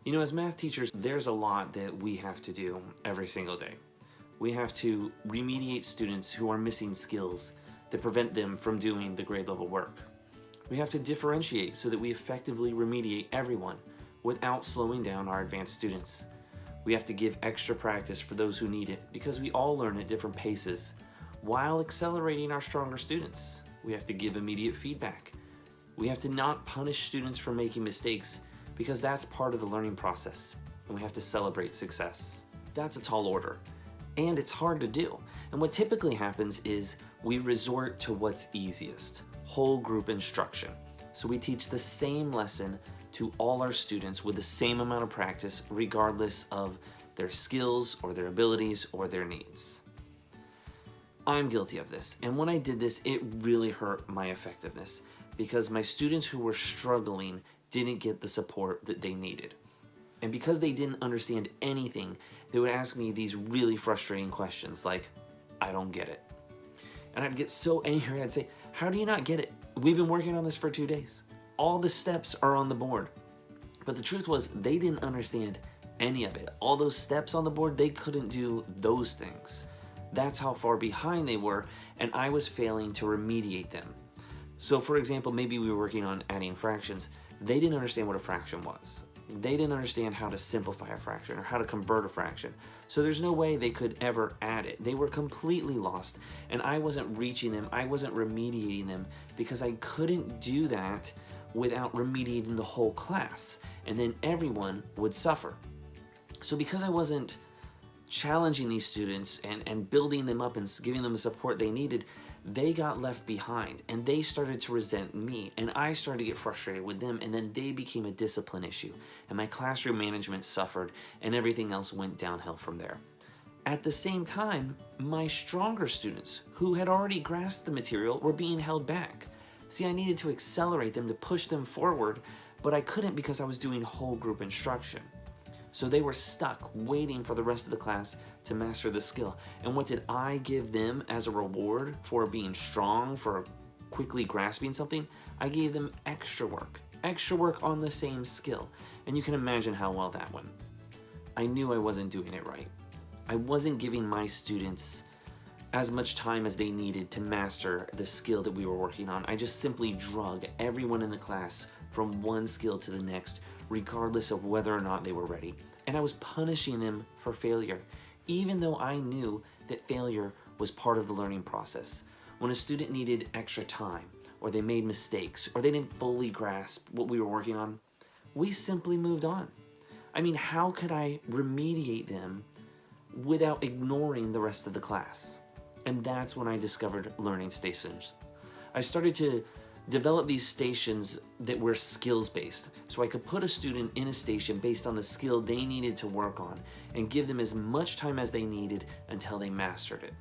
You know, as math teachers, there's a lot that we have to do every single day. We have to remediate students who are missing skills that prevent them from doing the grade level work. We have to differentiate so that we effectively remediate everyone without slowing down our advanced students. We have to give extra practice for those who need it because we all learn at different paces while accelerating our stronger students. We have to give immediate feedback. We have to not punish students for making mistakes because that's part of the learning process, and we have to celebrate success. That's a tall order, and it's hard to do. And what typically happens is we resort to what's easiest, whole group instruction. So we teach the same lesson to all our students with the same amount of practice, regardless of their skills or their abilities or their needs. I'm guilty of this, and when I did this, it really hurt my effectiveness because my students who were struggling didn't get the support that they needed. And because they didn't understand anything, they would ask me these really frustrating questions like, I don't get it. And I'd get so angry, I'd say, how do you not get it? We've been working on this for 2 days. All the steps are on the board. But the truth was, they didn't understand any of it. All those steps on the board, they couldn't do those things. That's how far behind they were, and I was failing to remediate them. So for example, maybe we were working on adding fractions. They didn't understand what a fraction was. They didn't understand how to simplify a fraction or how to convert a fraction. So there's no way they could ever add it. They were completely lost, and I wasn't reaching them, I wasn't remediating them because I couldn't do that without remediating the whole class, and then everyone would suffer. So because I wasn't challenging these students and building them up and giving them the support they needed, they got left behind and they started to resent me, and I started to get frustrated with them, and then they became a discipline issue, and my classroom management suffered, and everything else went downhill from there. At the same time, my stronger students who had already grasped the material were being held back. See, I needed to accelerate them to push them forward, but I couldn't because I was doing whole group instruction. So they were stuck waiting for the rest of the class to master the skill. And what did I give them as a reward for being strong, for quickly grasping something? I gave them extra work on the same skill. And you can imagine how well that went. I knew I wasn't doing it right. I wasn't giving my students as much time as they needed to master the skill that we were working on. I just simply drug everyone in the class from one skill to the next, regardless of whether or not they were ready. And I was punishing them for failure, even though I knew that failure was part of the learning process. When a student needed extra time, or they made mistakes, or they didn't fully grasp what we were working on, we simply moved on. I mean, how could I remediate them without ignoring the rest of the class? And that's when I discovered learning stations. I started to develop these stations that were skills-based, so I could put a student in a station based on the skill they needed to work on and give them as much time as they needed until they mastered it.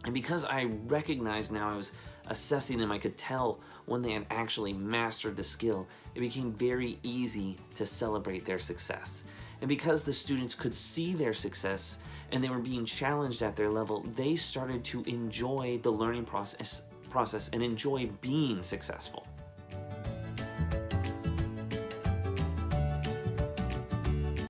And because I recognized now I was assessing them, I could tell when they had actually mastered the skill, it became very easy to celebrate their success. And because the students could see their success and they were being challenged at their level, they started to enjoy the learning process and enjoy being successful.